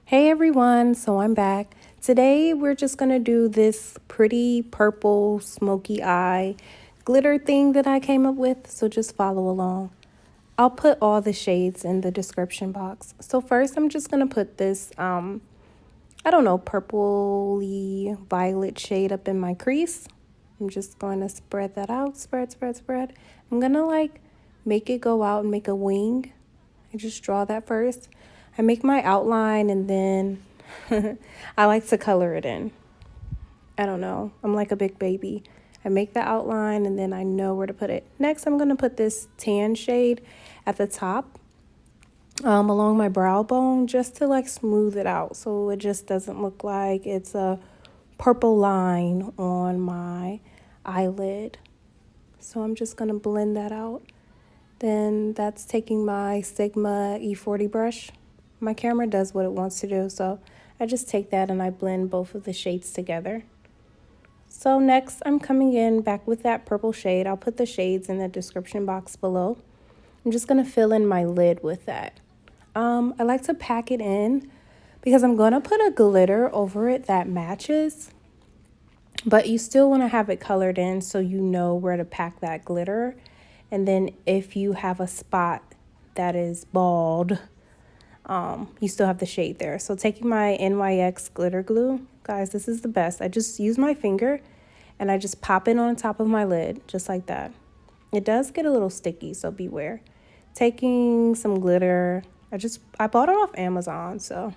Hey everyone, so I'm back. Today we're just gonna do this pretty purple smoky eye glitter thing that I came up with, so just follow along. I'll put all the shades in the description box. So first I'm just gonna put this, I don't know, purpley violet shade up in my crease. I'm just going to spread that out, spread. I'm gonna like make it go out and make a wing. I just draw that first. I make my outline and then I like to color it in. I don't know. I'm like a big baby. I make the outline and then I know where to put it. Next, I'm going to put this tan shade at the top along my brow bone just to like smooth it out so it just doesn't look like it's a purple line on my eyelid. So I'm just going to blend that out. Then that's taking my Sigma E40 brush. My camera does what it wants to do, so I just take that and I blend both of the shades together. So next I'm coming in back with that purple shade. I'll put the shades in the description box below. I'm just gonna fill in my lid with that. I like to pack it in because I'm gonna put a glitter over it that matches, but you still wanna have it colored in so you know where to pack that glitter. And then if you have a spot that is bald, you still have the shade there. So taking my NYX glitter glue, guys, this is the best. I just use my finger and I just pop it on top of my lid, just like that. It does get a little sticky, so beware. Taking some glitter, I bought it off Amazon, so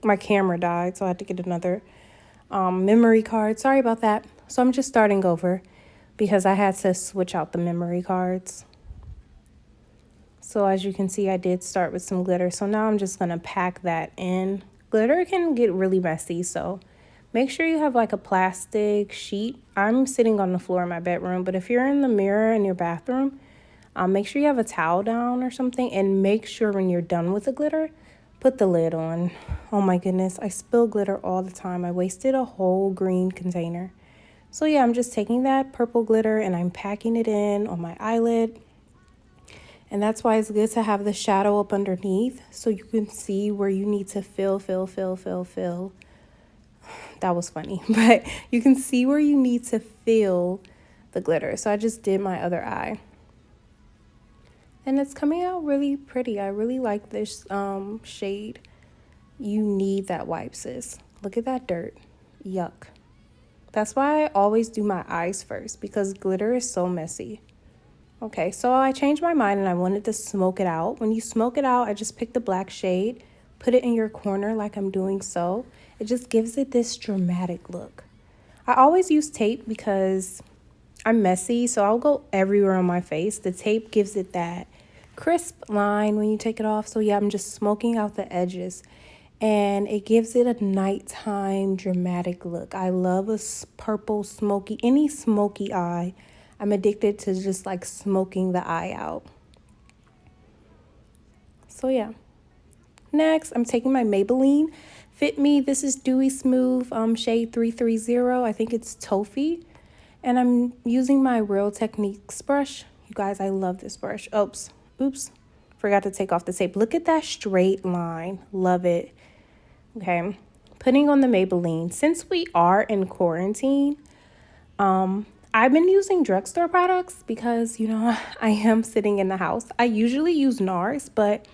my camera died, so I had to get another memory card. Sorry about that. So I'm just starting over because I had to switch out the memory cards. So as you can see, I did start with some glitter. So now I'm just gonna pack that in. Glitter can get really messy, so make sure you have like a plastic sheet. I'm sitting on the floor in my bedroom, but if you're in the mirror in your bathroom, make sure you have a towel down or something, and make sure when you're done with the glitter, put the lid on. Oh my goodness, I spill glitter all the time. I wasted a whole green container. So yeah, I'm just taking that purple glitter and I'm packing it in on my eyelid. And that's why it's good to have the shadow up underneath so you can see where you need to fill. That was funny, but you can see where you need to fill the glitter. So I just did my other eye. And it's coming out really pretty. I really like this shade. You need that wipe, sis. Look at that dirt. Yuck. That's why I always do my eyes first, because glitter is so messy. Okay, so I changed my mind and I wanted to smoke it out. When you smoke it out, I just pick the black shade, put it in your corner like I'm doing so. It just gives it this dramatic look. I always use tape because I'm messy, so I'll go everywhere on my face. The tape gives it that crisp line when you take it off. So yeah, I'm just smoking out the edges and it gives it a nighttime dramatic look. I love a purple smoky, any smoky eye. I'm addicted to just like smoking the eye out. So yeah. Next, I'm taking my Maybelline Fit Me. This is Dewy Smooth shade 330. I think it's Toffee. And I'm using my Real Techniques brush. You guys, I love this brush. Oops. Forgot to take off the tape. Look at that straight line. Love it. Okay. Putting on the Maybelline. Since we are in quarantine, I've been using drugstore products because, you know, I am sitting in the house. I usually use NARS, but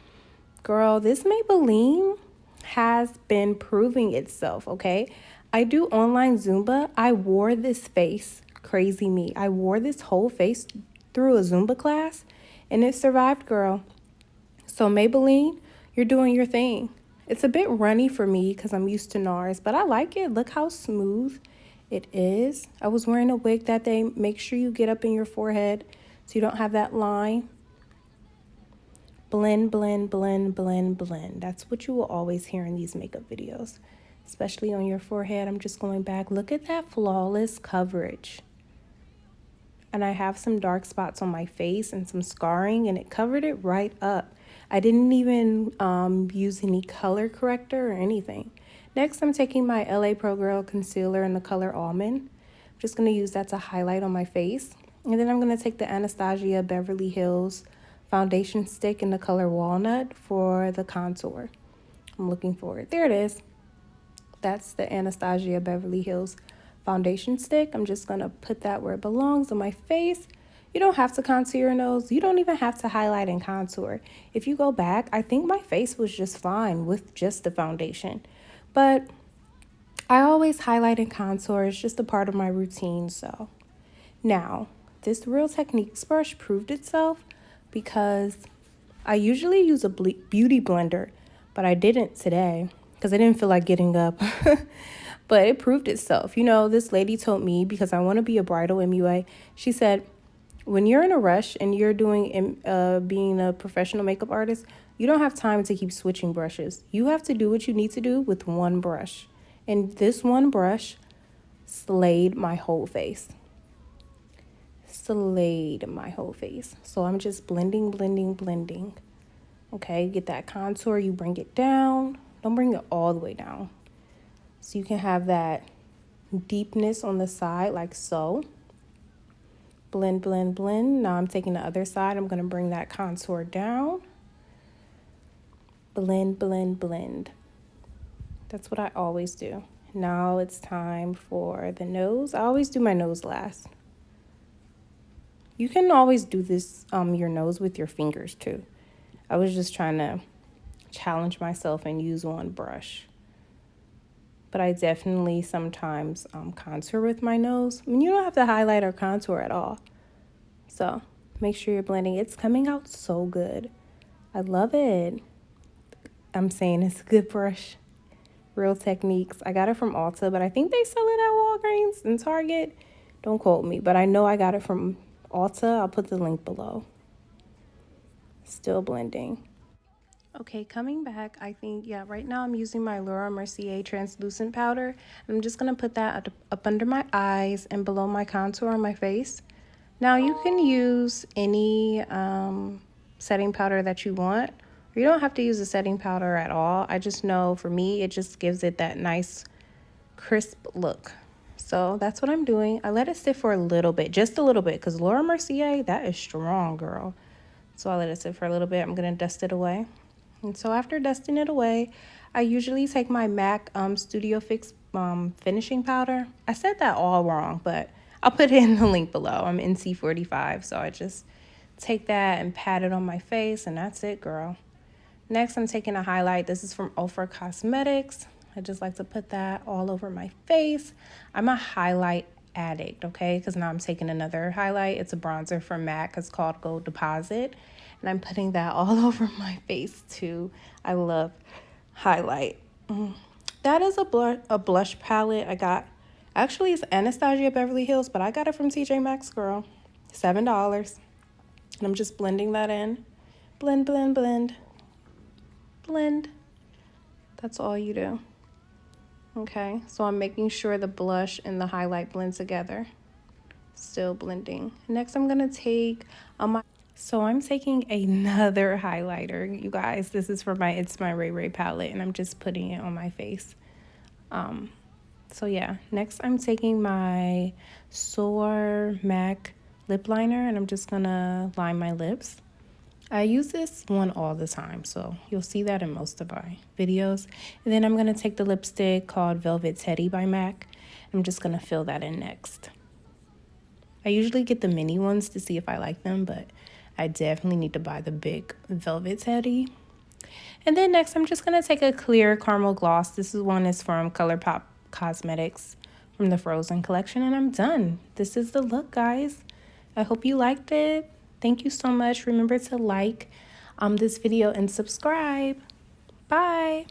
girl, this Maybelline has been proving itself, okay? I do online Zumba. I wore this face, crazy me. I wore this whole face through a Zumba class and it survived, girl. So Maybelline, you're doing your thing. It's a bit runny for me because I'm used to NARS, but I like it. Look how smooth it is. I was wearing a wig that day. Make sure you get up in your forehead so you don't have that line. Blend. That's what you will always hear in these makeup videos, especially on your forehead. I'm just going back. Look at that flawless coverage. And I have some dark spots on my face and some scarring, and it covered it right up. I didn't even use any color corrector or anything. Next, I'm taking my LA Pro Girl concealer in the color Almond. I'm just going to use that to highlight on my face. And then I'm going to take the Anastasia Beverly Hills foundation stick in the color Walnut for the contour. I'm looking for it. There it is. That's the Anastasia Beverly Hills foundation stick. I'm just gonna put that where it belongs on my face. You don't have to contour your nose. You don't even have to highlight and contour. If you go back, I think my face was just fine with just the foundation. But I always highlight and contour. It's just a part of my routine. So now, this Real Techniques brush proved itself because I usually use a beauty blender, but I didn't today because I didn't feel like getting up. But it proved itself. You know, this lady told me, because I want to be a bridal MUA, she said, when you're in a rush and you're doing being a professional makeup artist, you don't have time to keep switching brushes. You have to do what you need to do with one brush. And this one brush slayed my whole face. Slayed my whole face. So I'm just blending, blending, blending. Okay, get that contour, you bring it down. Don't bring it all the way down. So you can have that deepness on the side like so. Blend, blend, blend. Now I'm taking the other side. I'm going to bring that contour down. Blend, blend, blend. That's what I always do. Now it's time for the nose. I always do my nose last. You can always do this, your nose with your fingers too. I was just trying to challenge myself and use one brush. But I definitely sometimes contour with my nose. I mean, you don't have to highlight or contour at all. So make sure you're blending. It's coming out so good. I love it. I'm saying it's a good brush. Real Techniques. I got it from Ulta, but I think they sell it at Walgreens and Target. Don't quote me, but I know I got it from Ulta. I'll put the link below. Still blending. Okay, coming back, I think, yeah, right now I'm using my Laura Mercier translucent powder. I'm just going to put that up under my eyes and below my contour on my face. Now, you can use any setting powder that you want. You don't have to use a setting powder at all. I just know for me, it just gives it that nice crisp look. So that's what I'm doing. I let it sit for a little bit, just a little bit, because Laura Mercier, that is strong, girl. So I let it sit for a little bit. I'm going to dust it away. And so after dusting it away, I usually take my MAC Studio Fix finishing powder. I said that all wrong, but I'll put it in the link below. I'm NC45, so I just take that and pat it on my face, and that's it, girl. Next, I'm taking a highlight. This is from Ofra Cosmetics. I just like to put that all over my face. I'm a highlight addict, okay? Because now I'm taking another highlight. It's a bronzer from MAC. It's called Gold Deposit. And I'm putting that all over my face too. I love highlight. That is a blush palette I got. Actually, it's Anastasia Beverly Hills, but I got it from TJ Maxx, girl. $7. And I'm just blending that in. Blend, blend, blend. Blend. That's all you do. Okay, so I'm making sure the blush and the highlight blend together. Still blending. Next, I'm gonna take So I'm taking another highlighter, you guys. This is for It's My Ray Ray palette, and I'm just putting it on my face. So yeah, next I'm taking my Soar MAC lip liner, and I'm just gonna line my lips. I use this one all the time, so you'll see that in most of my videos. And then I'm gonna take the lipstick called Velvet Teddy by MAC. I'm just gonna fill that in next. I usually get the mini ones to see if I like them, but I definitely need to buy the big Velvet Teddy. And then next, I'm just going to take a clear caramel gloss. This one is from ColourPop Cosmetics from the Frozen collection, and I'm done. This is the look, guys. I hope you liked it. Thank you so much. Remember to like this video and subscribe. Bye.